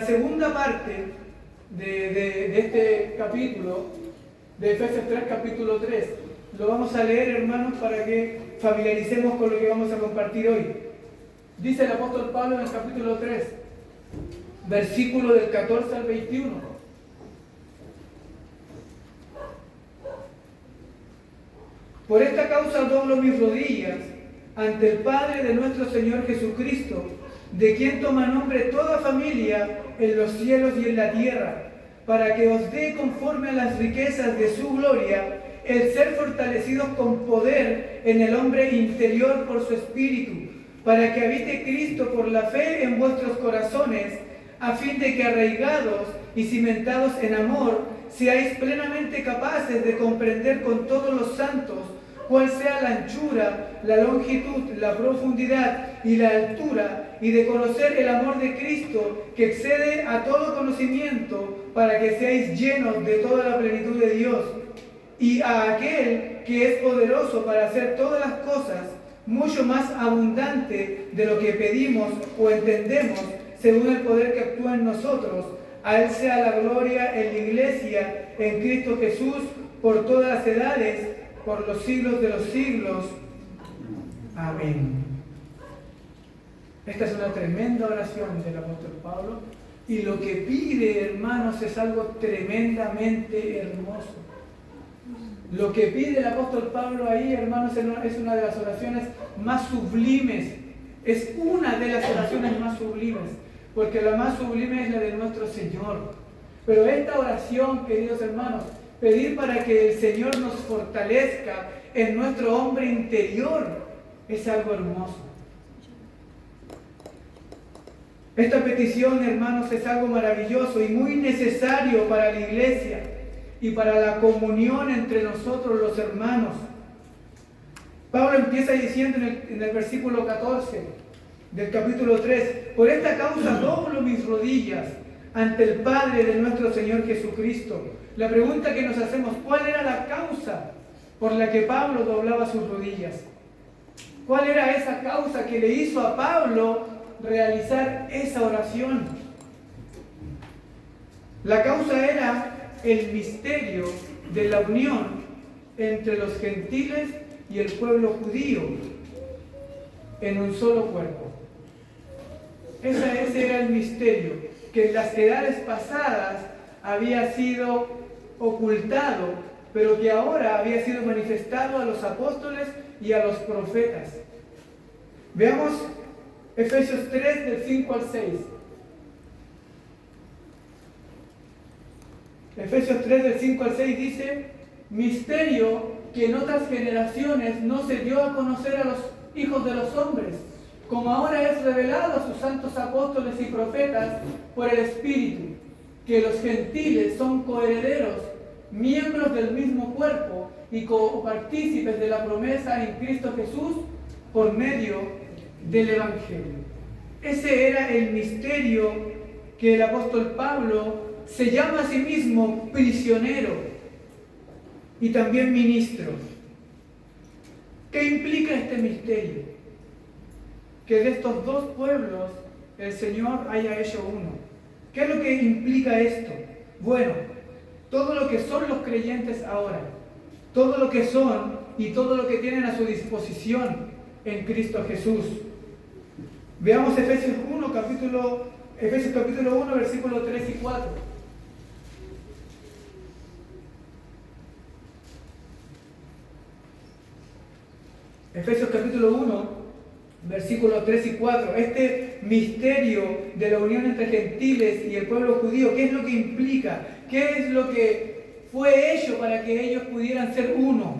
La segunda parte de este capítulo, de Efesios 3, capítulo 3, lo vamos a leer, hermanos, para que familiaricemos con lo que vamos a compartir hoy. Dice el apóstol Pablo en el capítulo 3, versículo del 14 al 21. Por esta causa doblo mis rodillas ante el Padre de nuestro Señor Jesucristo, de quien toma nombre toda familia en los cielos y en la tierra, para que os dé conforme a las riquezas de su gloria el ser fortalecidos con poder en el hombre interior por su espíritu, para que habite Cristo por la fe en vuestros corazones, a fin de que arraigados y cimentados en amor, seáis plenamente capaces de comprender con todos los santos cuál sea la anchura, la longitud, la profundidad y la altura, y de conocer el amor de Cristo que excede a todo conocimiento, para que seáis llenos de toda la plenitud de Dios. Y a aquel que es poderoso para hacer todas las cosas mucho más abundante de lo que pedimos o entendemos, según el poder que actúa en nosotros, a Él sea la gloria en la Iglesia, en Cristo Jesús, por todas las edades, por los siglos de los siglos. Amén. Esta es una tremenda oración del apóstol Pablo, y lo que pide, hermanos, es algo tremendamente hermoso. Lo que pide el apóstol Pablo ahí, hermanos, es una de las oraciones más sublimes. Es una de las oraciones más sublimes, porque la más sublime es la de nuestro Señor. Pero esta oración, queridos hermanos, pedir para que el Señor nos fortalezca en nuestro hombre interior, es algo hermoso. Esta petición, hermanos, es algo maravilloso y muy necesario para la iglesia y para la comunión entre nosotros los hermanos. Pablo empieza diciendo en el versículo 14 del capítulo 3, por esta causa doblo mis rodillas ante el Padre de nuestro Señor Jesucristo. La pregunta que nos hacemos, ¿cuál era la causa por la que Pablo doblaba sus rodillas? ¿Cuál era esa causa que le hizo a Pablo realizar esa oración? La causa era el misterio de la unión entre los gentiles y el pueblo judío en un solo cuerpo. Ese era el misterio que en las edades pasadas había sido ocultado, pero que ahora había sido manifestado a los apóstoles y a los profetas. Veamos Efesios 3 del 5 al 6. Efesios 3 del 5 al 6 dice, misterio que en otras generaciones no se dio a conocer a los hijos de los hombres, como ahora es revelado a sus santos apóstoles y profetas por el Espíritu, que los gentiles son coherederos, miembros del mismo cuerpo y copartícipes de la promesa en Cristo Jesús por medio del Evangelio. Ese era el misterio que el apóstol Pablo se llama a sí mismo prisionero y también ministro. ¿Qué implica este misterio? Que de estos dos pueblos el Señor haya hecho uno. ¿Qué es lo que implica esto? Bueno, todo lo que son los creyentes ahora, todo lo que son y todo lo que tienen a su disposición en Cristo Jesús. Veamos Efesios capítulo 1, versículos 3 y 4. Efesios capítulo 1, versículos 3 y 4. Este misterio de la unión entre gentiles y el pueblo judío, ¿qué es lo que implica? ¿Qué es lo que fue hecho para que ellos pudieran ser uno?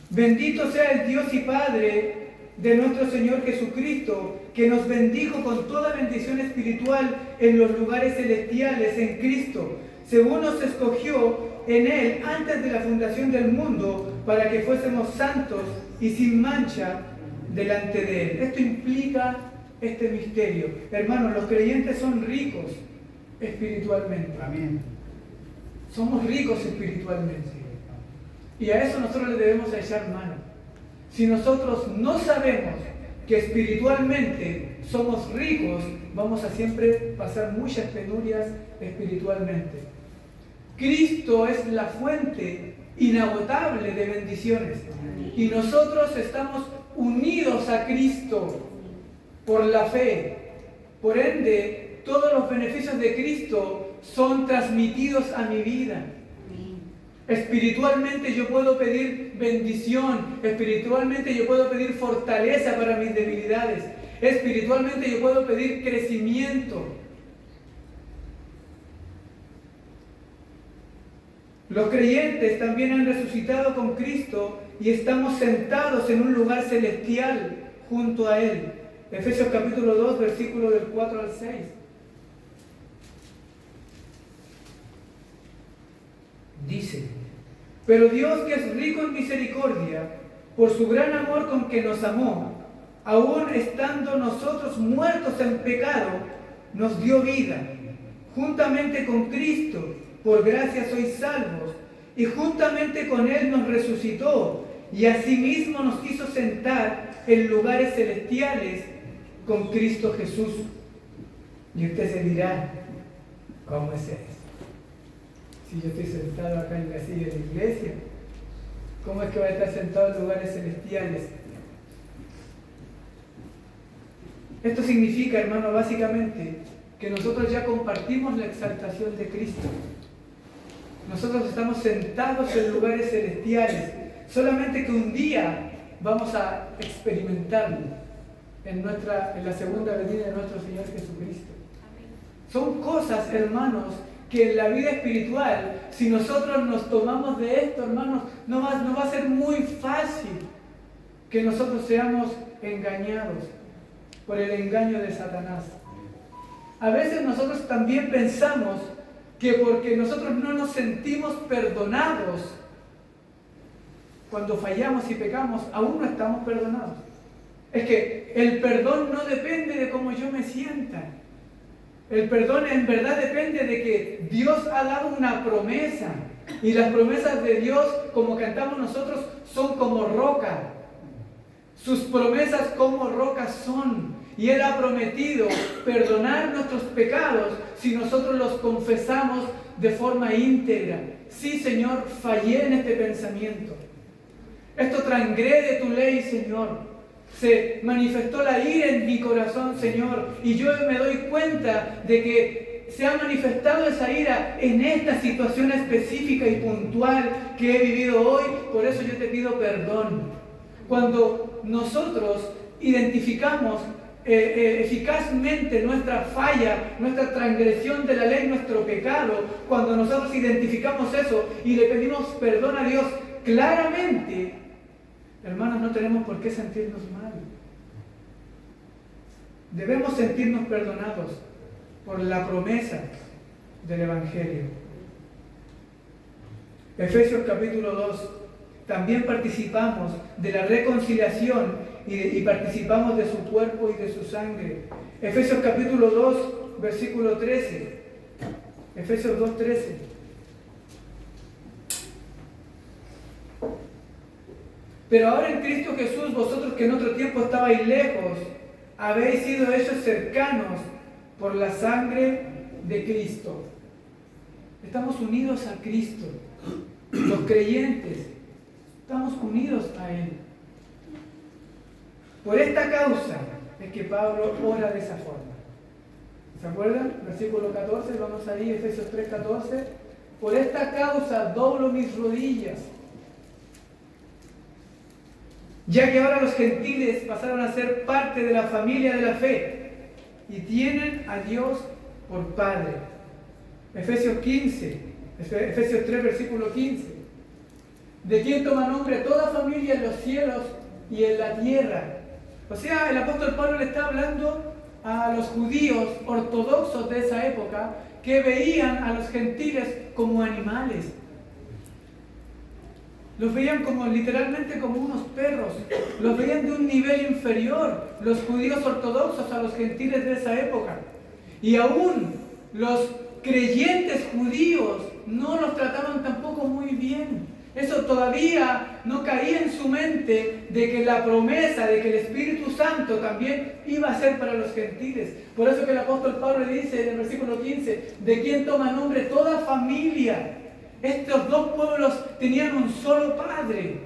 Bendito sea el Dios y Padre de nuestro Señor Jesucristo, que nos bendijo con toda bendición espiritual en los lugares celestiales en Cristo, según nos escogió en Él antes de la fundación del mundo, para que fuésemos santos y sin mancha delante de Él. Esto implica este misterio. Hermanos, los creyentes son ricos espiritualmente. Amén. Somos ricos espiritualmente. Y a eso nosotros le debemos echar mano. Si nosotros no sabemos que espiritualmente somos ricos, vamos a siempre pasar muchas penurias espiritualmente. Cristo es la fuente inagotable de bendiciones y nosotros estamos unidos a Cristo por la fe. Por ende, todos los beneficios de Cristo son transmitidos a mi vida. Espiritualmente yo puedo pedir bendición, espiritualmente yo puedo pedir fortaleza para mis debilidades, espiritualmente yo puedo pedir crecimiento. Los creyentes también han resucitado con Cristo y estamos sentados en un lugar celestial junto a Él. Efesios capítulo 2, versículo del 4 al 6. Dice: pero Dios, que es rico en misericordia, por su gran amor con que nos amó, aun estando nosotros muertos en pecado, nos dio vida. Juntamente con Cristo, por gracia sois salvos, y juntamente con Él nos resucitó, y asimismo nos hizo sentar en lugares celestiales con Cristo Jesús. Y usted se dirá: ¿cómo es eso? Si yo estoy sentado acá en la silla de la iglesia, ¿cómo es que voy a estar sentado en lugares celestiales? Esto significa, hermano, básicamente que nosotros ya compartimos la exaltación de Cristo. Nosotros estamos sentados en lugares celestiales, solamente que un día vamos a experimentarlo en la segunda venida de nuestro Señor Jesucristo. Son cosas, hermanos, que en la vida espiritual, si nosotros nos tomamos de esto, hermanos, no va a ser muy fácil que nosotros seamos engañados por el engaño de Satanás. A veces nosotros también pensamos que porque nosotros no nos sentimos perdonados cuando fallamos y pecamos, aún no estamos perdonados. Es que el perdón no depende de cómo yo me sienta. El perdón en verdad depende de que Dios ha dado una promesa. Y las promesas de Dios, como cantamos nosotros, son como roca. Sus promesas como rocas son. Y Él ha prometido perdonar nuestros pecados si nosotros los confesamos de forma íntegra. Sí, Señor, fallé en este pensamiento. Esto transgrede tu ley, Señor. Se manifestó la ira en mi corazón, Señor, y yo me doy cuenta de que se ha manifestado esa ira en esta situación específica y puntual que he vivido hoy, por eso yo te pido perdón. Cuando nosotros identificamos eficazmente nuestra falla, nuestra transgresión de la ley, nuestro pecado, cuando nosotros identificamos eso y le pedimos perdón a Dios claramente, hermanos, no tenemos por qué sentirnos mal. Debemos sentirnos perdonados por la promesa del Evangelio. Efesios capítulo 2. También participamos de la reconciliación y participamos de su cuerpo y de su sangre. Efesios capítulo 2, versículo 13. Efesios 2, 13. Pero ahora en Cristo Jesús, vosotros que en otro tiempo estabais lejos, habéis sido hechos cercanos por la sangre de Cristo. Estamos unidos a Cristo. Los creyentes estamos unidos a Él. Por esta causa es que Pablo ora de esa forma. ¿Se acuerdan? Versículo 14, vamos ahí, Efesios 3, 14. Por esta causa doblo mis rodillas, ya que ahora los gentiles pasaron a ser parte de la familia de la fe y tienen a Dios por Padre. Efesios 3, versículo 15. De quien toma nombre toda familia en los cielos y en la tierra. O sea, el apóstol Pablo le está hablando a los judíos ortodoxos de esa época que veían a los gentiles como animales. Los veían como literalmente como unos perros. Los veían de un nivel inferior, los judíos ortodoxos, a los gentiles de esa época. Y aún los creyentes judíos no los trataban tampoco muy bien. Eso todavía no caía en su mente de que la promesa de que el Espíritu Santo también iba a ser para los gentiles. Por eso que el apóstol Pablo le dice en el versículo 15, de quien toma nombre toda familia. Estos dos pueblos tenían un solo padre.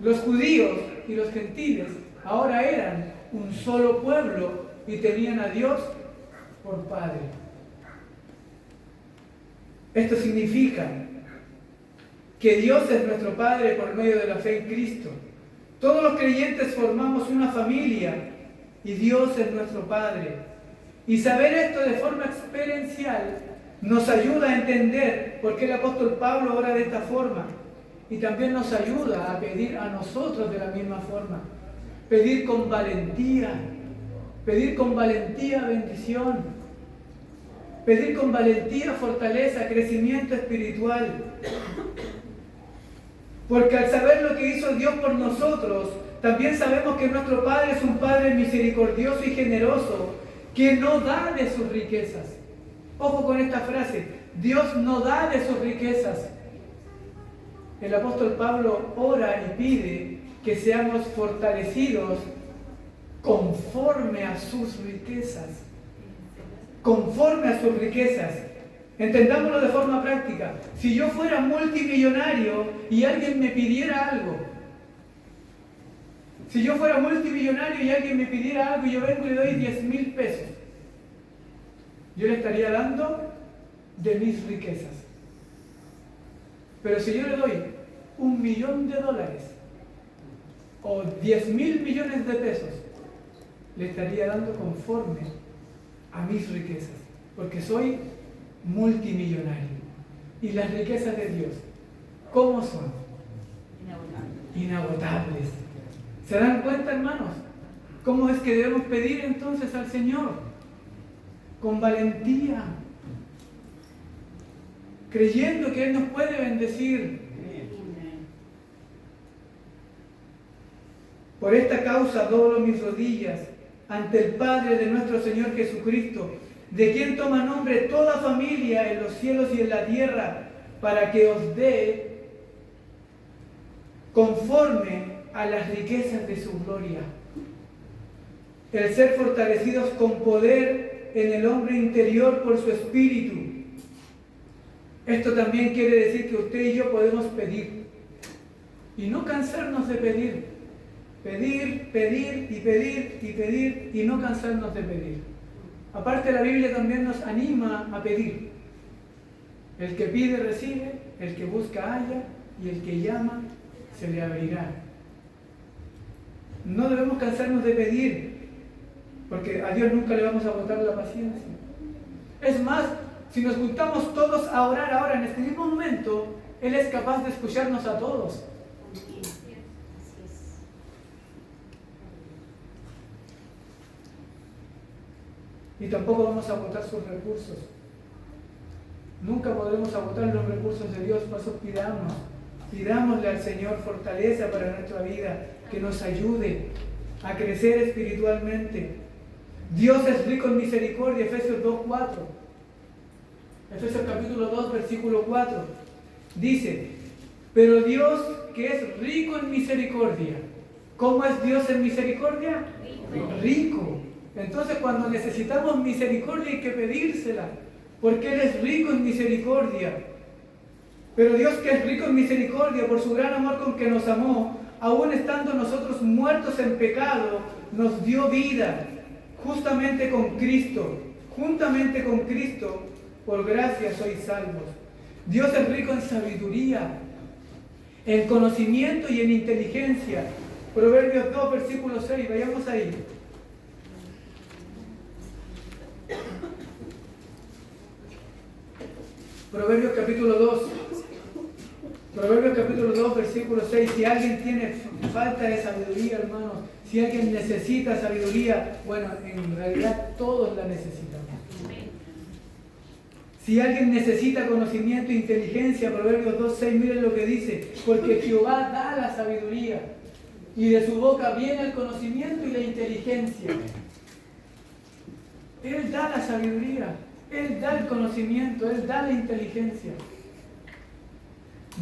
Los judíos y los gentiles ahora eran un solo pueblo y tenían a Dios por Padre. Esto significa que Dios es nuestro Padre por medio de la fe en Cristo. Todos los creyentes formamos una familia y Dios es nuestro Padre. Y saber esto de forma experiencial nos ayuda a entender por qué el apóstol Pablo ora de esta forma. Y también nos ayuda a pedir a nosotros de la misma forma. Pedir con valentía bendición. Pedir con valentía fortaleza, crecimiento espiritual. Porque al saber lo que hizo Dios por nosotros, también sabemos que nuestro Padre es un Padre misericordioso y generoso, que no da de sus riquezas. Ojo con esta frase, Dios no da de sus riquezas. El apóstol Pablo ora y pide que seamos fortalecidos conforme a sus riquezas. Conforme a sus riquezas. Entendámoslo de forma práctica. Si yo fuera multimillonario y alguien me pidiera algo, y yo vengo y le doy 10,000 pesos, yo le estaría dando de mis riquezas. Pero si yo le doy $1,000,000 o 10,000 millones de pesos, le estaría dando conforme a mis riquezas, porque soy multimillonario. Y las riquezas de Dios, ¿cómo son? Inagotables. ¿Se dan cuenta, hermanos? ¿Cómo es que debemos pedir entonces al Señor? Con valentía, creyendo que Él nos puede bendecir. Por esta causa doblo mis rodillas ante el Padre de nuestro Señor Jesucristo, de quien toma nombre toda familia en los cielos y en la tierra, para que os dé conforme a las riquezas de su gloria, el ser fortalecidos con poder en el hombre interior por su espíritu. Esto también quiere decir que usted y yo podemos pedir y no cansarnos de pedir. Pedir y no cansarnos de pedir. Aparte, la Biblia también nos anima a pedir. El que pide recibe, el que busca halla y el que llama se le abrirá. No debemos cansarnos de pedir, porque a Dios nunca le vamos a botar la paciencia. Es más, si nos juntamos todos a orar ahora en este mismo momento, Él es capaz de escucharnos a todos. Y tampoco vamos a agotar sus recursos. Nunca podremos agotar los recursos de Dios. Por eso pidámosle al Señor fortaleza para nuestra vida, que nos ayude a crecer espiritualmente. Dios es rico en misericordia, Efesios 2:4. Efesios capítulo 2, versículo 4. Dice, pero Dios que es rico en misericordia. ¿Cómo es Dios en misericordia? Rico. Entonces, cuando necesitamos misericordia hay que pedírsela, porque Él es rico en misericordia. Pero Dios, que es rico en misericordia por su gran amor con que nos amó, aún estando nosotros muertos en pecado, nos dio vida juntamente con Cristo, por gracia sois salvos. Dios es rico en sabiduría, en conocimiento y en inteligencia. Proverbios 2, versículo 6, vayamos ahí. Proverbios capítulo 2, versículo 6. Si alguien tiene falta de sabiduría, hermanos, si alguien necesita sabiduría, bueno, en realidad todos la necesitamos. Si alguien necesita conocimiento e inteligencia, Proverbios 2, 6, miren lo que dice, porque Jehová da la sabiduría, y de su boca viene el conocimiento y la inteligencia. Él da la sabiduría, Él da el conocimiento, Él da la inteligencia.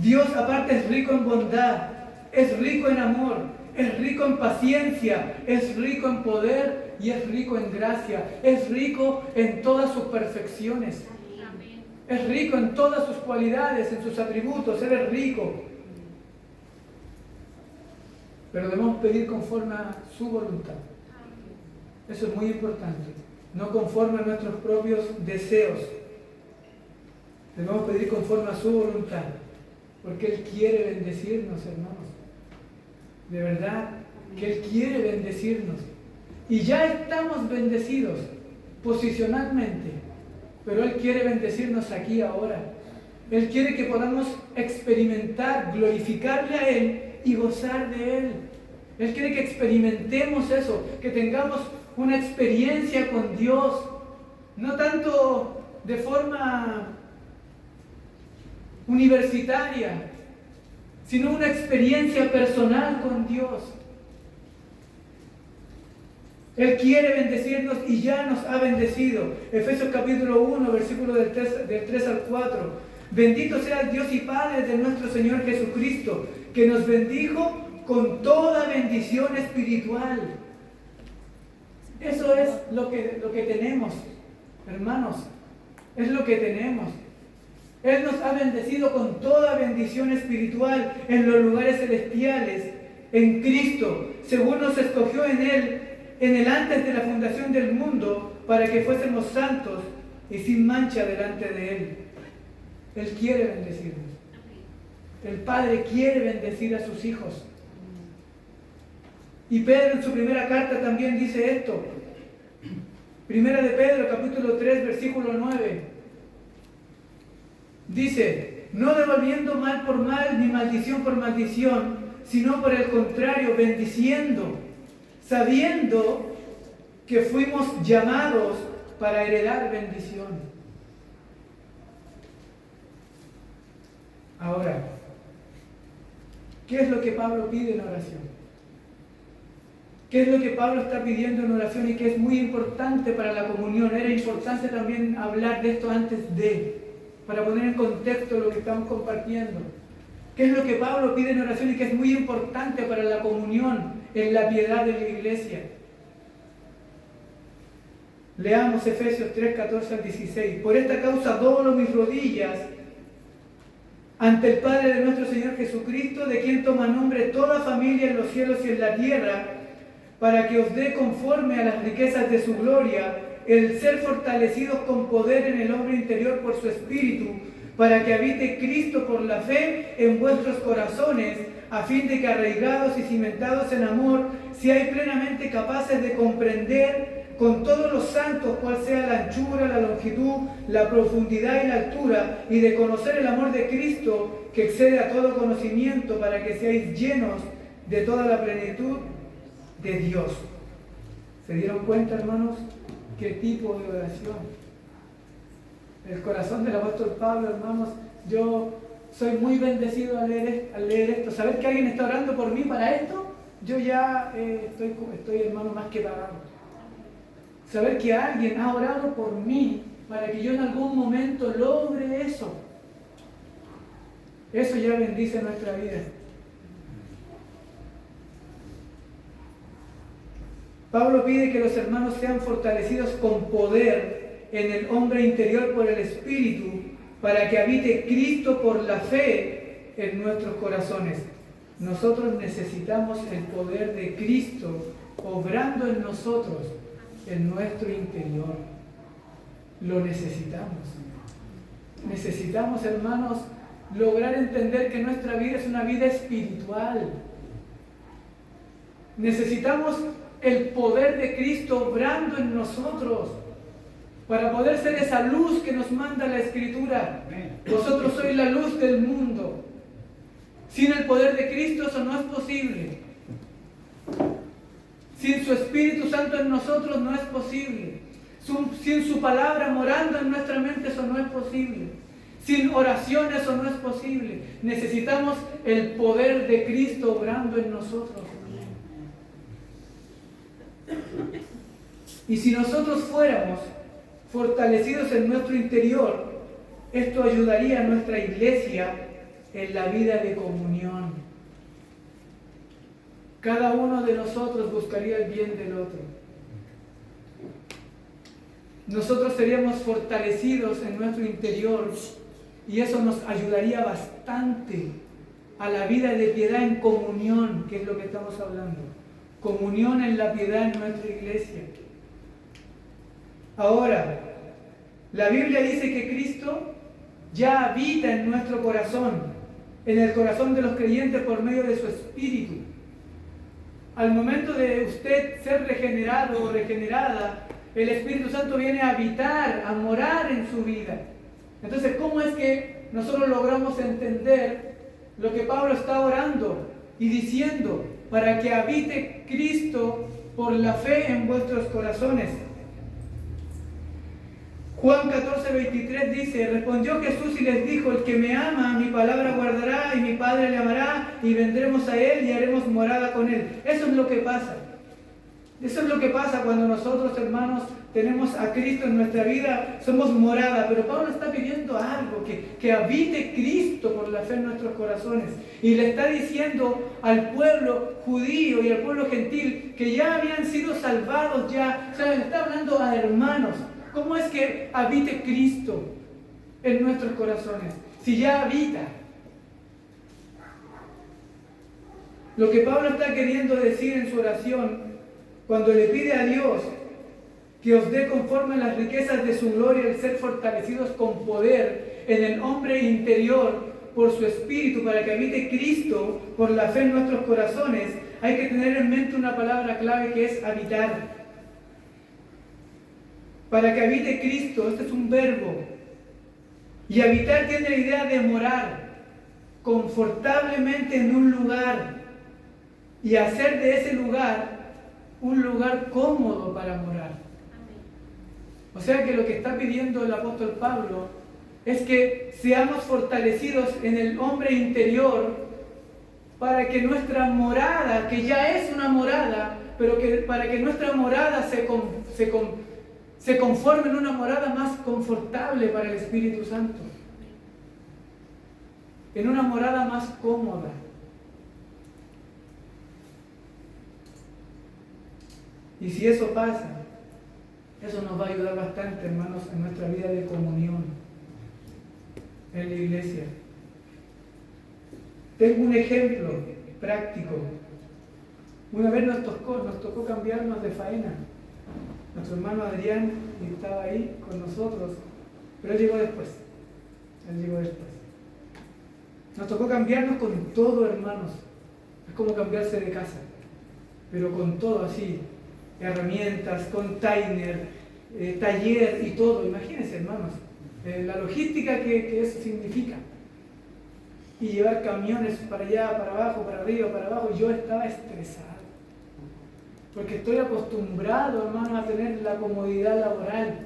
Dios aparte es rico en bondad, es rico en amor, es rico en paciencia, es rico en poder y es rico en gracia, es rico en todas sus perfecciones, es rico en todas sus cualidades, en sus atributos, Él es rico. Pero debemos pedir conforme a su voluntad. Eso es muy importante. No conforme a nuestros propios deseos. Debemos pedir conforme a su voluntad. Porque Él quiere bendecirnos, hermanos. De verdad que Él quiere bendecirnos. Y ya estamos bendecidos posicionalmente. Pero Él quiere bendecirnos aquí ahora. Él quiere que podamos experimentar, glorificarle a Él y gozar de Él. Él quiere que experimentemos eso, que tengamos una experiencia con Dios, no tanto de forma universitaria, sino una experiencia personal con Dios. Él quiere bendecirnos y ya nos ha bendecido. Efesios capítulo 1, versículo del 3 al 4. Bendito sea el Dios y Padre de nuestro Señor Jesucristo, que nos bendijo con toda bendición espiritual. Eso es lo que tenemos, hermanos. Es lo que tenemos. Él nos ha bendecido con toda bendición espiritual en los lugares celestiales, en Cristo, según nos escogió en Él, en el antes de la fundación del mundo, para que fuésemos santos y sin mancha delante de Él. Él quiere bendecirnos. El Padre quiere bendecir a sus hijos. Y Pedro en su primera carta también dice esto. Primera de Pedro, capítulo 3, versículo 9. Dice, no devolviendo mal por mal, ni maldición por maldición, sino por el contrario, bendiciendo, sabiendo que fuimos llamados para heredar bendición. Ahora, ¿qué es lo que Pablo pide en oración? ¿Qué es lo que Pablo está pidiendo en oración y que es muy importante para la comunión? Era importante también hablar de esto antes para poner en contexto lo que estamos compartiendo. ¿Qué es lo que Pablo pide en oración y que es muy importante para la comunión en la piedad de la iglesia? Leamos Efesios 3, 14 al 16. Por esta causa doblo mis rodillas ante el Padre de nuestro Señor Jesucristo, de quien toma nombre toda familia en los cielos y en la tierra, para que os dé conforme a las riquezas de su gloria, el ser fortalecidos con poder en el hombre interior por su Espíritu, para que habite Cristo por la fe en vuestros corazones, a fin de que arraigados y cimentados en amor, seáis plenamente capaces de comprender con todos los santos cuál sea la anchura, la longitud, la profundidad y la altura, y de conocer el amor de Cristo, que excede a todo conocimiento, para que seáis llenos de toda la plenitud de Dios. ¿Se dieron cuenta, hermanos? ¿Qué tipo de oración? El corazón del apóstol Pablo, hermanos. Yo soy muy bendecido al leer esto. Saber que alguien está orando por mí para esto, yo ya estoy, hermano, más que pagado. Saber que alguien ha orado por mí para que yo en algún momento logre eso. Eso ya bendice nuestra vida. Pablo pide que los hermanos sean fortalecidos con poder en el hombre interior por el Espíritu, para que habite Cristo por la fe en nuestros corazones. Nosotros necesitamos el poder de Cristo obrando en nosotros, en nuestro interior. Lo necesitamos. Necesitamos, hermanos, lograr entender que nuestra vida es una vida espiritual. Necesitamos el poder de Cristo obrando en nosotros para poder ser esa luz que nos manda la Escritura. Vosotros sois la luz del mundo. Sin el poder de Cristo eso no es posible. Sin su Espíritu Santo en nosotros no es posible. Sin su palabra morando en nuestra mente eso no es posible. Sin oración eso no es posible. Necesitamos el poder de Cristo obrando en nosotros. Y si nosotros fuéramos fortalecidos en nuestro interior, esto ayudaría a nuestra iglesia en la vida de comunión. Cada uno de nosotros buscaría el bien del otro. Nosotros seríamos fortalecidos en nuestro interior y eso nos ayudaría bastante a la vida de piedad en comunión, que es lo que estamos hablando. Comunión en la piedad en nuestra iglesia. Ahora, la Biblia dice que Cristo ya habita en nuestro corazón, en el corazón de los creyentes por medio de su Espíritu. Al momento de usted ser regenerado o regenerada, el Espíritu Santo viene a habitar, a morar en su vida. Entonces, ¿cómo es que nosotros logramos entender lo que Pablo está orando y diciendo para que habite Cristo por la fe en vuestros corazones? Juan 14:23 dice: respondió Jesús y les dijo: el que me ama, mi palabra guardará, y mi Padre le amará, y vendremos a él y haremos morada con él. Eso es lo que pasa. Eso es lo que pasa cuando nosotros, hermanos, tenemos a Cristo en nuestra vida, somos morada. Pero Pablo está pidiendo algo, que habite Cristo por la fe en nuestros corazones. Y le está diciendo al pueblo judío y al pueblo gentil que ya habían sido salvados ya. O sea, le está hablando a hermanos. ¿Cómo es que habite Cristo en nuestros corazones? Si ya habita. Lo que Pablo está queriendo decir en su oración, cuando le pide a Dios que os dé conforme a las riquezas de su gloria el ser fortalecidos con poder en el hombre interior por su Espíritu, para que habite Cristo por la fe en nuestros corazones, hay que tener en mente una palabra clave que es habitar. Para que habite Cristo, este es un verbo. Y habitar tiene la idea de morar confortablemente en un lugar y hacer de ese lugar un lugar cómodo para morar. O sea que lo que está pidiendo el apóstol Pablo es que seamos fortalecidos en el hombre interior para que nuestra morada, que ya es una morada, pero que para que nuestra morada se conforme en una morada más confortable para el Espíritu Santo, en una morada más cómoda. Y si eso pasa, eso nos va a ayudar bastante, hermanos, en nuestra vida de comunión en la iglesia. Tengo un ejemplo práctico. Una vez nos tocó cambiarnos de faena. Nuestro hermano Adrián estaba ahí con nosotros, pero él llegó después. Nos tocó cambiarnos con todo, hermanos. Es como cambiarse de casa, pero con todo así. Herramientas, container, taller y todo. Imagínense, hermanos, la logística que eso significa. Y llevar camiones para allá, para abajo, para arriba, para abajo. Y yo estaba estresado. Porque estoy acostumbrado, hermano, a tener la comodidad laboral.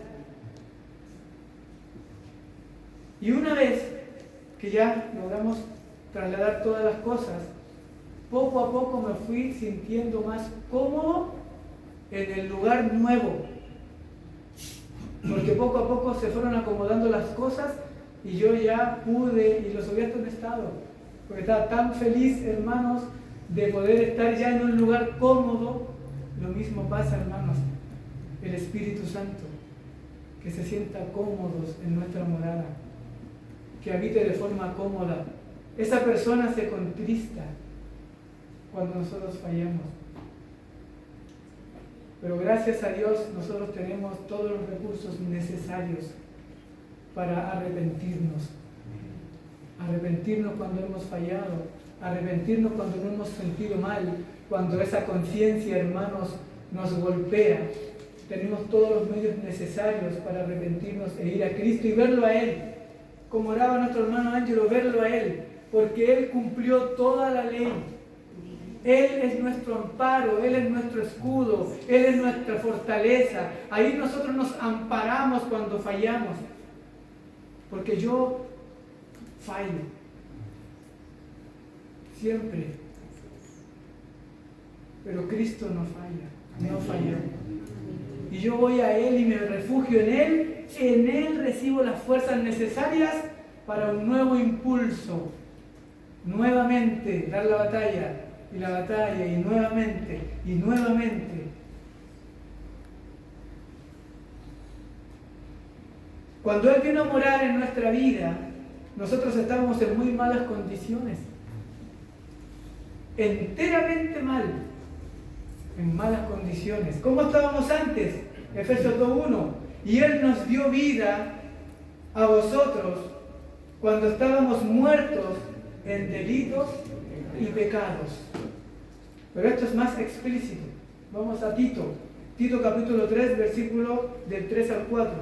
Y una vez que ya logramos trasladar todas las cosas, poco a poco me fui sintiendo más cómodo en el lugar nuevo. Porque poco a poco se fueron acomodando las cosas y yo ya pude, y los había estado, porque estaba tan feliz, hermanos, de poder estar ya en un lugar cómodo. Lo mismo pasa, hermanos, el Espíritu Santo, que se sienta cómodos en nuestra morada, que habite de forma cómoda. Esa persona se contrista cuando nosotros fallamos. Pero gracias a Dios nosotros tenemos todos los recursos necesarios para arrepentirnos. Arrepentirnos cuando hemos fallado, arrepentirnos cuando no hemos sentido mal, cuando esa conciencia, hermanos, nos golpea. Tenemos todos los medios necesarios para arrepentirnos e ir a Cristo y verlo a Él. Como oraba nuestro hermano Ángelo, verlo a Él, porque Él cumplió toda la ley. Él es nuestro amparo, Él es nuestro escudo, Él es nuestra fortaleza. Ahí nosotros nos amparamos cuando fallamos. Porque yo fallo. Siempre. Pero Cristo no falla, no falló. Y yo voy a Él y me refugio en Él recibo las fuerzas necesarias para un nuevo impulso, nuevamente dar la batalla, y nuevamente, y nuevamente. Cuando Él vino a morar en nuestra vida, nosotros estábamos en muy malas condiciones. Enteramente mal, en malas condiciones. ¿Cómo estábamos antes? Efesios 2:1. Y Él nos dio vida a vosotros cuando estábamos muertos en delitos y pecados. Pero esto es más explícito. Vamos a Tito. Tito capítulo 3, versículo del 3 al 4.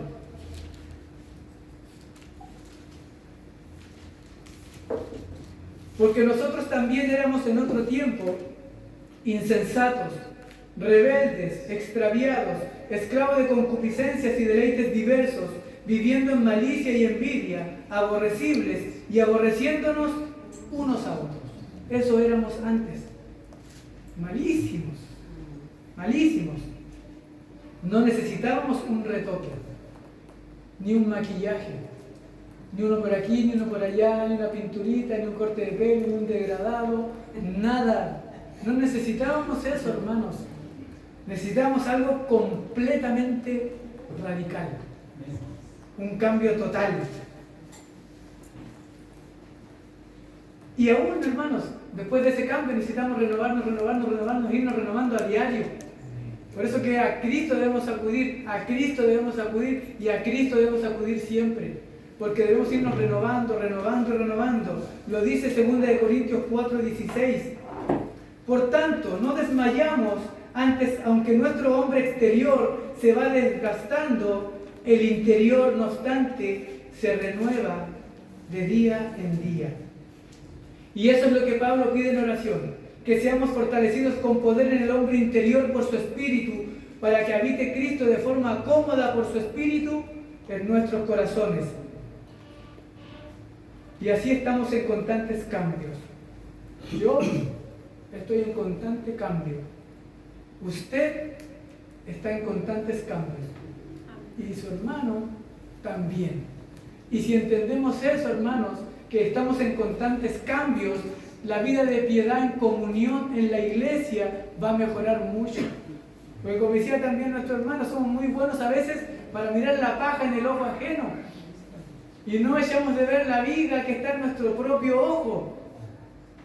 Porque nosotros también éramos en otro tiempo insensatos, rebeldes, extraviados, esclavos de concupiscencias y deleites diversos, viviendo en malicia y envidia, aborrecibles y aborreciéndonos unos a otros. Eso éramos antes. Malísimos, malísimos. No necesitábamos un retoque, ni un maquillaje, ni uno por aquí, ni uno por allá, ni una pinturita, ni un corte de pelo, ni un degradado, nada. No necesitábamos eso, hermanos. Necesitábamos algo completamente radical, un cambio total. Y aún, hermanos, después de ese cambio necesitamos renovarnos, irnos renovando a diario. Por eso que a Cristo debemos acudir, a Cristo debemos acudir y a Cristo debemos acudir siempre. Porque debemos irnos renovando. Lo dice 2 Corintios 4:16. Por tanto, no desmayamos antes, aunque nuestro hombre exterior se va desgastando, el interior, no obstante, se renueva de día en día. Y eso es lo que Pablo pide en oración, que seamos fortalecidos con poder en el hombre interior por su espíritu, para que habite Cristo de forma cómoda por su espíritu en nuestros corazones. Y así estamos en constantes cambios. Yo estoy en constante cambio. Usted está en constantes cambios. Y su hermano también. Y si entendemos eso, hermanos, que estamos en constantes cambios, la vida de piedad en comunión en la iglesia va a mejorar mucho. Porque como decía también nuestro hermano, somos muy buenos a veces para mirar la paja en el ojo ajeno. Y no echamos de ver la viga que está en nuestro propio ojo.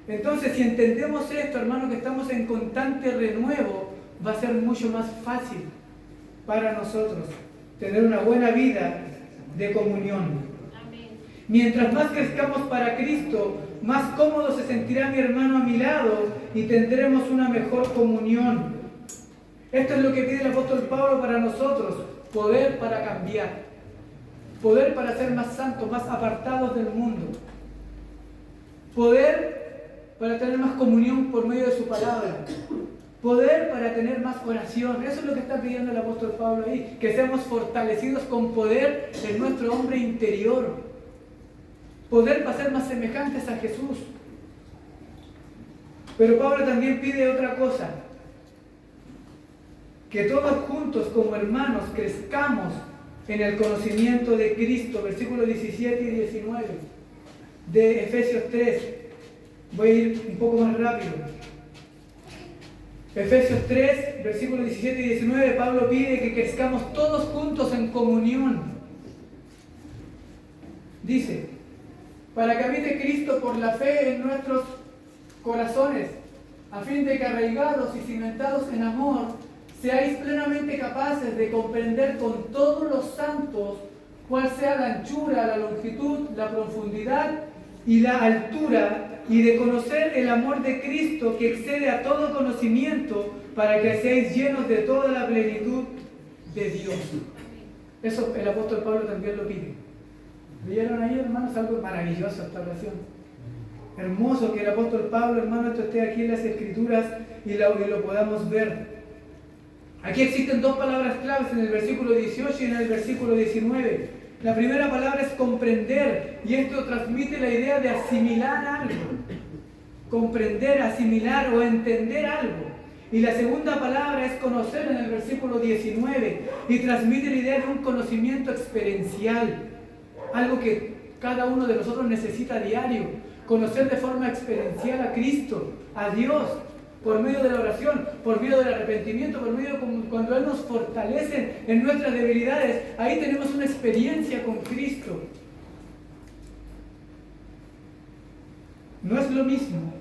Entonces, si entendemos esto, hermanos, que estamos en constante renuevo, va a ser mucho más fácil para nosotros tener una buena vida de comunión. Mientras más crezcamos para Cristo, más cómodo se sentirá mi hermano a mi lado y tendremos una mejor comunión. Esto es lo que pide el apóstol Pablo para nosotros: poder para cambiar, poder para ser más santos, más apartados del mundo, poder para tener más comunión por medio de su palabra, poder para tener más oración. Eso es lo que está pidiendo el apóstol Pablo ahí, que seamos fortalecidos con poder en nuestro hombre interior, poder para ser más semejantes a Jesús. Pero Pablo también pide otra cosa: que todos juntos como hermanos crezcamos en el conocimiento de Cristo. Versículos 17 y 19 de Efesios 3. Voy a ir un poco más rápido. Efesios 3, versículos 17 y 19, Pablo pide que crezcamos todos juntos en comunión. Dice: para que habite Cristo por la fe en nuestros corazones, a fin de que arraigados y cimentados en amor, seáis plenamente capaces de comprender con todos los santos cuál sea la anchura, la longitud, la profundidad y la altura, y de conocer el amor de Cristo que excede a todo conocimiento, para que seáis llenos de toda la plenitud de Dios. Eso el apóstol Pablo también lo pide. ¿Vieron ahí, hermanos? Algo maravilloso esta oración. Hermoso que el apóstol Pablo, hermano, esto esté aquí en las Escrituras y lo podamos ver. Aquí existen dos palabras claves en el versículo 18 y en el versículo 19. La primera palabra es comprender, y esto transmite la idea de asimilar algo. Comprender, asimilar o entender algo. Y la segunda palabra es conocer en el versículo 19, y transmite la idea de un conocimiento experiencial. Algo que cada uno de nosotros necesita a diario. conocer de forma experiencial a Cristo, a Dios, por medio de la oración, por medio del arrepentimiento, por medio de cuando Él nos fortalece en nuestras debilidades. Ahí tenemos una experiencia con Cristo. No es lo mismo,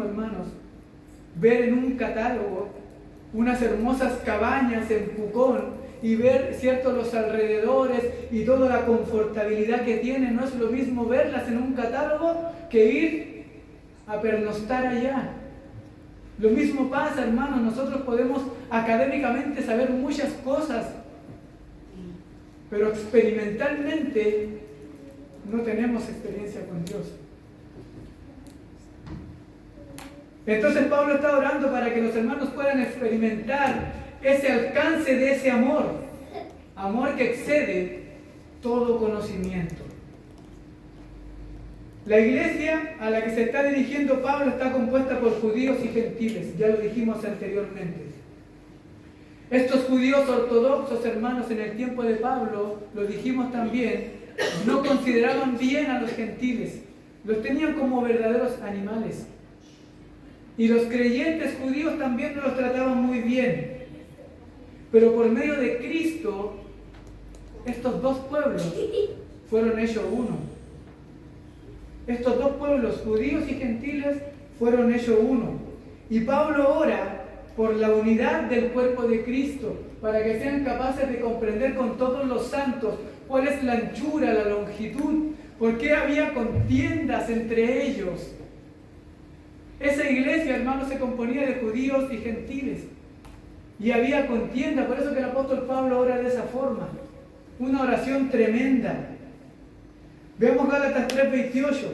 hermanos, ver en un catálogo unas hermosas cabañas en Pucón y ver, cierto, los alrededores y toda la confortabilidad que tienen. No es lo mismo verlas en un catálogo que ir a pernoctar allá. Lo mismo pasa, hermanos, nosotros podemos académicamente saber muchas cosas, pero experimentalmente no tenemos experiencia con Dios. Entonces Pablo está orando para que los hermanos puedan experimentar ese alcance de ese amor que excede todo conocimiento. La iglesia a la que se está dirigiendo Pablo está compuesta por judíos y gentiles, ya lo dijimos anteriormente. Estos judíos ortodoxos, hermanos, en el tiempo de Pablo, lo dijimos también, no consideraban bien a los gentiles, los tenían como verdaderos animales. Y los creyentes judíos también no los trataban muy bien. Pero por medio de Cristo, estos dos pueblos fueron hechos uno. Estos dos pueblos, judíos y gentiles, fueron hechos uno. Y Pablo ora por la unidad del cuerpo de Cristo, para que sean capaces de comprender con todos los santos cuál es la anchura, la longitud, por qué había contiendas entre ellos. Esa iglesia, hermanos, se componía de judíos y gentiles. Y había contienda, por eso que el apóstol Pablo ora de esa forma. Una oración tremenda. Veamos Gálatas 3:28.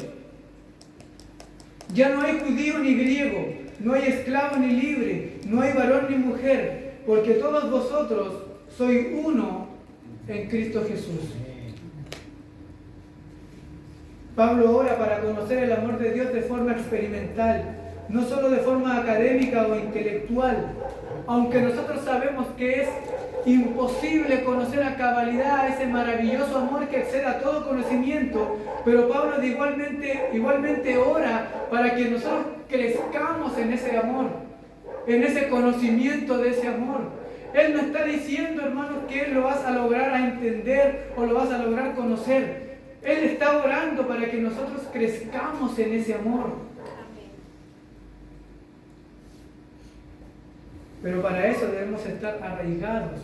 Ya no hay judío ni griego, no hay esclavo ni libre, no hay varón ni mujer, porque todos vosotros sois uno en Cristo Jesús. Pablo ora para conocer el amor de Dios de forma experimental, no solo de forma académica o intelectual, aunque nosotros sabemos que es imposible conocer a cabalidad ese maravilloso amor que excede a todo conocimiento, pero Pablo igualmente ora para que nosotros crezcamos en ese amor, en ese conocimiento de ese amor. Él no está diciendo, hermanos, que Él lo vas a lograr a entender o lo vas a lograr conocer. Él está orando para que nosotros crezcamos en ese amor. Pero para eso debemos estar arraigados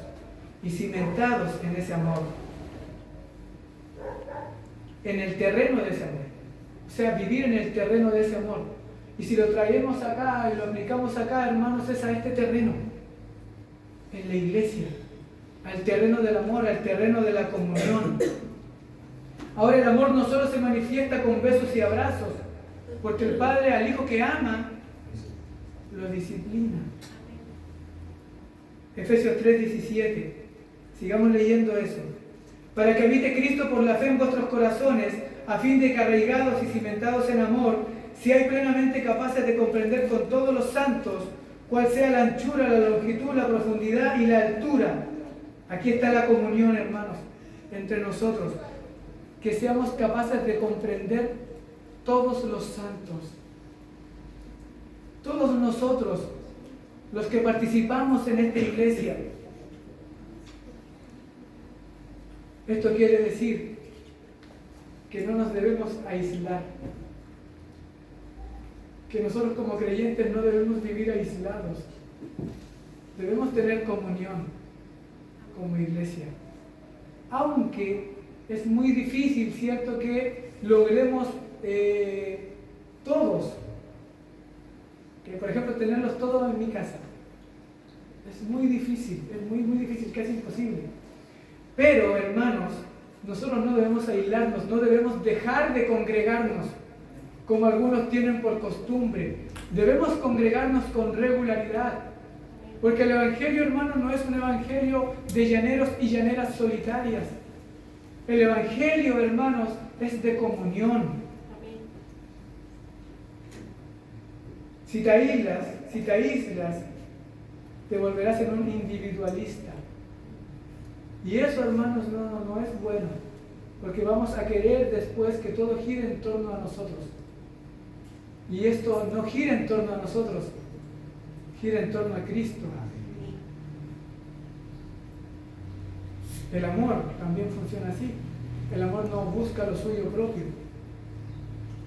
y cimentados en ese amor, en el terreno de ese amor. O sea, vivir en el terreno de ese amor. Y si lo traemos acá y lo aplicamos acá, hermanos, es a este terreno, en la iglesia, al terreno del amor, al terreno de la comunión. Ahora el amor no solo se manifiesta con besos y abrazos, porque el Padre al Hijo que ama, lo disciplina. Efesios 3:17. Sigamos leyendo eso. Para que habite Cristo por la fe en vuestros corazones, a fin de que arraigados y cimentados en amor, seáis plenamente capaces de comprender con todos los santos cuál sea la anchura, la longitud, la profundidad y la altura. Aquí está la comunión, hermanos, entre nosotros. Que seamos capaces de comprender todos los santos. Todos nosotros, los que participamos en esta iglesia. Esto quiere decir que no nos debemos aislar, que nosotros como creyentes no debemos vivir aislados, debemos tener comunión como iglesia, aunque es muy difícil, ¿cierto?, que logremos todos, que por ejemplo tenerlos todos en mi casa. Es muy difícil, muy difícil, casi imposible. Pero, hermanos, nosotros no debemos aislarnos, no debemos dejar de congregarnos, como algunos tienen por costumbre. Debemos congregarnos con regularidad, porque el Evangelio, hermanos, no es un Evangelio de llaneros y llaneras solitarias. El Evangelio, hermanos, es de comunión. Si te aíslas, te volverás en un individualista. Y eso, hermanos, no es bueno. porque vamos a querer después que todo gire en torno a nosotros. Y esto no gira en torno a nosotros, gira en torno a Cristo. El amor también funciona así. El amor no busca lo suyo propio.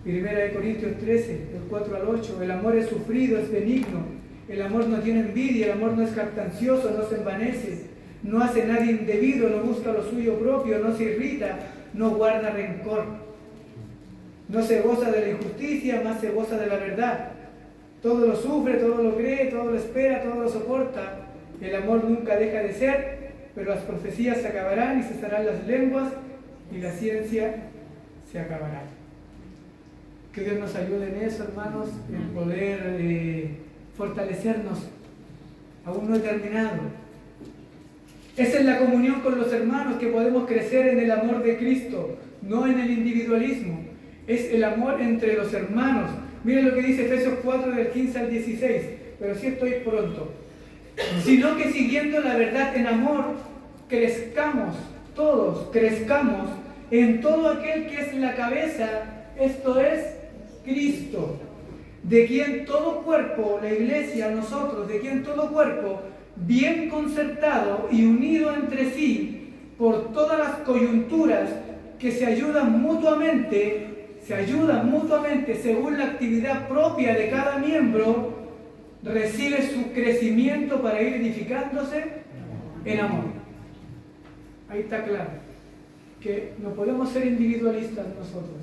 Primera de Corintios 13, del 4 al 8. El amor es sufrido, es benigno. El amor no tiene envidia, el amor no es jactancioso, no se envanece, no hace nada indebido, no busca lo suyo propio, no se irrita, no guarda rencor. No se goza de la injusticia, más se goza de la verdad. Todo lo sufre, todo lo cree, todo lo espera, todo lo soporta. El amor nunca deja de ser, pero las profecías se acabarán y cesarán las lenguas y la ciencia se acabará. Que Dios nos ayude en eso, hermanos, en poder fortalecernos. Aún no he terminado. Esa es la comunión con los hermanos, que podemos crecer en el amor de Cristo, no en el individualismo. Es el amor entre los hermanos. Miren lo que dice Efesios 4 del 15 al 16, pero sí estoy pronto. Sino que siguiendo la verdad en amor, crezcamos, todos crezcamos en todo aquel que es la cabeza, esto es Cristo, de quien todo cuerpo, la iglesia, nosotros, de quien todo cuerpo, bien concertado y unido entre sí, por todas las coyunturas que se ayudan mutuamente según la actividad propia de cada miembro, recibe su crecimiento para ir edificándose en amor. Ahí está claro que no podemos ser individualistas nosotros.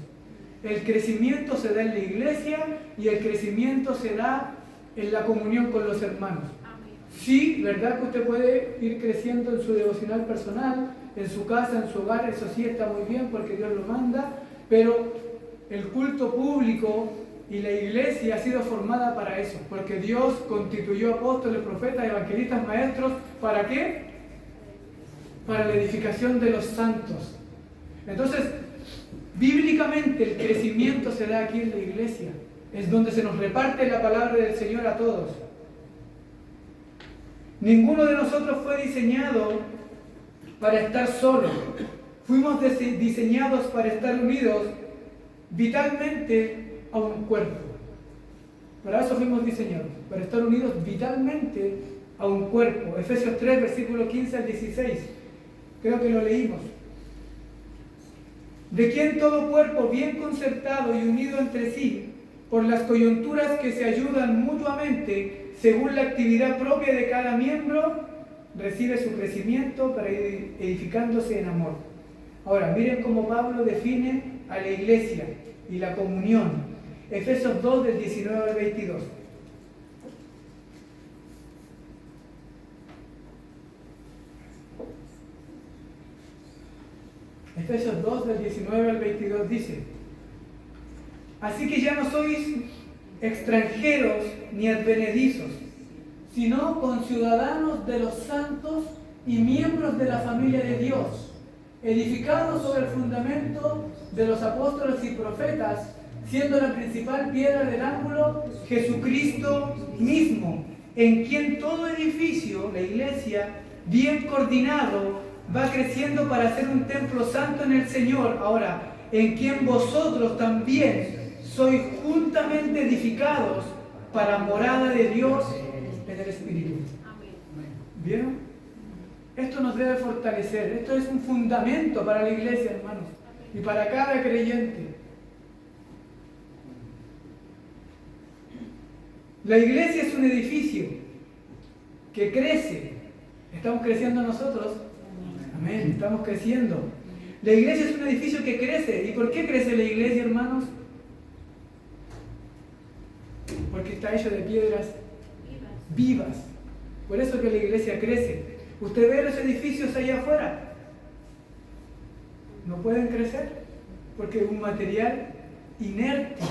El crecimiento se da en la iglesia y el crecimiento se da en la comunión con los hermanos. Sí, verdad que usted puede ir creciendo en su devocional personal, en su casa, en su hogar, eso sí está muy bien porque Dios lo manda, pero el culto público y la iglesia ha sido formada para eso, porque Dios constituyó apóstoles, profetas, evangelistas, maestros, ¿para qué? Para la edificación de los santos. Entonces, bíblicamente el crecimiento se da aquí en la iglesia, es donde se nos reparte la palabra del Señor a todos. Ninguno de nosotros fue diseñado para estar solo, fuimos diseñados para estar unidos vitalmente a un cuerpo. Para eso fuimos diseñados, para estar unidos vitalmente a un cuerpo. Efesios 3, versículo 15 al 16. Creo que lo leímos. De quien todo cuerpo bien concertado y unido entre sí, por las coyunturas que se ayudan mutuamente, según la actividad propia de cada miembro, recibe su crecimiento para ir edificándose en amor. Ahora, miren cómo Pablo define a la iglesia y la comunión. Efesios 2, del 19 al 22. Efesios 2, del 19 al 22 dice: así que ya no sois extranjeros ni advenedizos, sino conciudadanos de los santos y miembros de la familia de Dios, edificados sobre el fundamento de los apóstoles y profetas, siendo la principal piedra del ángulo Jesucristo mismo, en quien todo edificio, la iglesia, bien coordinado, va creciendo para ser un templo santo en el Señor. Ahora, en quien vosotros también sois juntamente edificados para morada de Dios en el Espíritu. ¿Vieron? Esto nos debe fortalecer. Esto es un fundamento para la iglesia, hermanos, y para cada creyente. La iglesia es un edificio que crece. Estamos creciendo nosotros. Amén, estamos creciendo. La iglesia es un edificio que crece. ¿Y por qué crece la iglesia, hermanos? Porque está hecho de piedras vivas. Por eso que la iglesia crece. Usted ve los edificios allá afuera, no pueden crecer porque es un material inerte.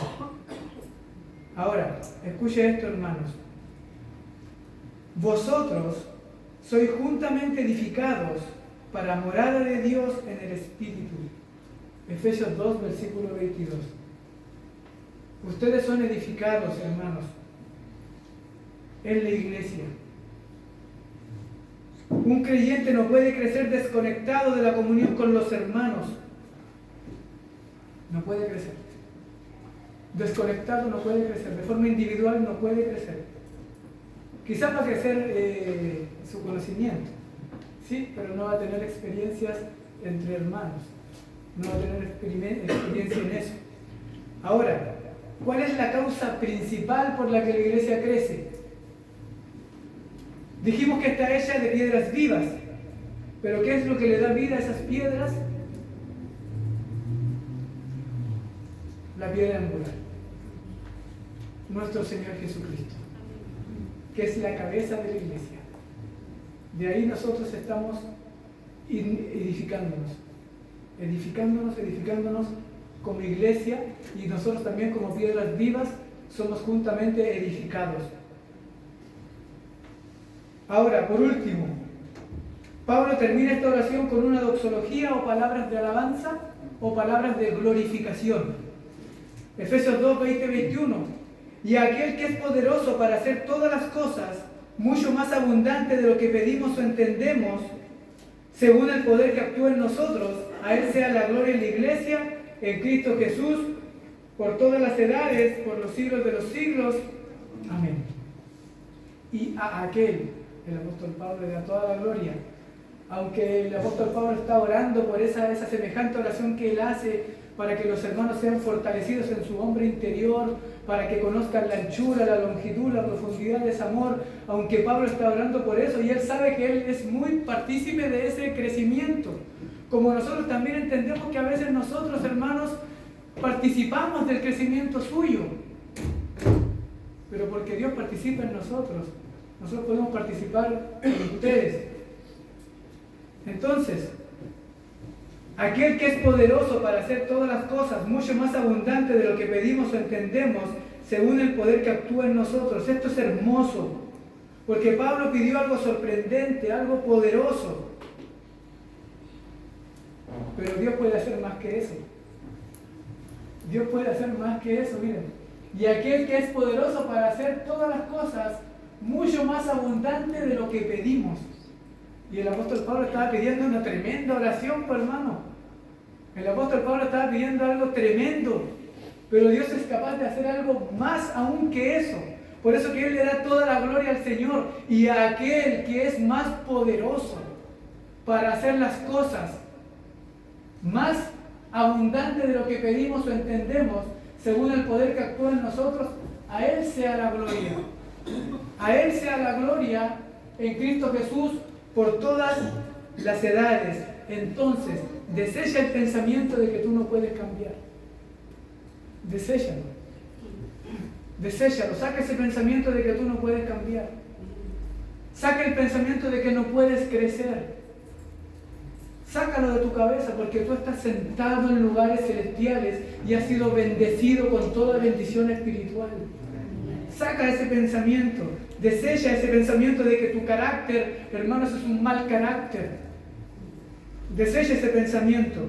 Ahora, escuche esto, hermanos. Vosotros sois juntamente edificados para morada de Dios en el Espíritu. Efesios 2, versículo 22. Ustedes son edificados, hermanos, en la iglesia. Un creyente no puede crecer desconectado de la comunión con los hermanos. no puede crecer. Desconectado no puede crecer, de forma individual no puede crecer. Quizás va a crecer su conocimiento, sí, pero no va a tener experiencias entre hermanos, no va a tener experiencia en eso. Ahora, ¿cuál es la causa principal por la que la iglesia crece? Dijimos que está hecha de piedras vivas, pero ¿qué es lo que le da vida a esas piedras? La piedra angular, nuestro Señor Jesucristo, que es la cabeza de la iglesia. De ahí nosotros estamos edificándonos como iglesia, y nosotros también como piedras vivas somos juntamente edificados. Ahora, por último, Pablo termina esta oración con una doxología o palabras de alabanza o palabras de glorificación. Efesios 2, 20, 21. Y aquel que es poderoso para hacer todas las cosas, mucho más abundante de lo que pedimos o entendemos, según el poder que actúa en nosotros, a Él sea la gloria en la iglesia, en Cristo Jesús, por todas las edades, por los siglos de los siglos. Amén. Y a aquel, el apóstol Pablo, le da toda la gloria. Aunque el apóstol Pablo está orando por esa semejante oración que él hace, para que los hermanos sean fortalecidos en su hombre interior, para que conozcan la anchura, la longitud, la profundidad de ese amor, aunque Pablo está orando por eso, y él sabe que él es muy partícipe de ese crecimiento, como nosotros también entendemos que a veces nosotros, hermanos, participamos del crecimiento suyo, pero porque Dios participa en nosotros podemos participar en ustedes. Entonces, aquel que es poderoso para hacer todas las cosas, mucho más abundante de lo que pedimos o entendemos, según el poder que actúa en nosotros. Esto es hermoso, porque Pablo pidió algo sorprendente, algo poderoso. Pero Dios puede hacer más que eso. Dios puede hacer más que eso, miren. Y aquel que es poderoso para hacer todas las cosas, mucho más abundante de lo que pedimos. Y el apóstol Pablo estaba pidiendo una tremenda oración, pues, hermano. El apóstol Pablo estaba pidiendo algo tremendo, pero Dios es capaz de hacer algo más aún que eso. Por eso que Él le da toda la gloria al Señor, y a aquel que es más poderoso para hacer las cosas más abundante de lo que pedimos o entendemos, según el poder que actúa en nosotros, a Él sea la gloria. A Él sea la gloria en Cristo Jesús por todas las edades. Entonces, desecha el pensamiento de que tú no puedes cambiar. Deséchalo. Deséchalo. Saca ese pensamiento de que tú no puedes cambiar. Saca el pensamiento de que no puedes crecer. Sácalo de tu cabeza, porque tú estás sentado en lugares celestiales y has sido bendecido con toda bendición espiritual. Saca ese pensamiento. Desecha ese pensamiento de que tu carácter, hermanos, es un mal carácter. Desecha ese pensamiento.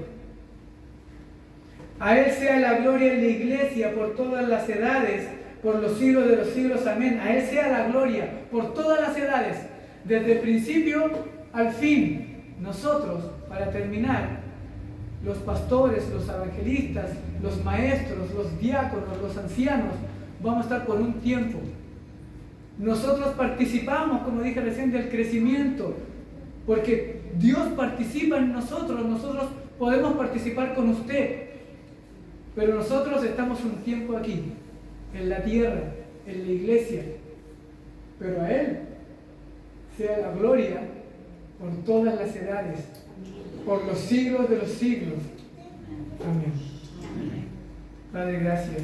A Él sea la gloria en la iglesia por todas las edades, por los siglos de los siglos. Amén. A Él sea la gloria por todas las edades, desde el principio al fin. Nosotros, para terminar, los pastores, los evangelistas, los maestros, los diáconos, los ancianos, vamos a estar por un tiempo. Nosotros participamos, como dije recién, del crecimiento, porque Dios participa en nosotros. Nosotros podemos participar con usted, pero nosotros estamos un tiempo aquí, en la tierra, en la iglesia, pero a Él sea la gloria por todas las edades, por los siglos de los siglos. Amén. Padre, gracias.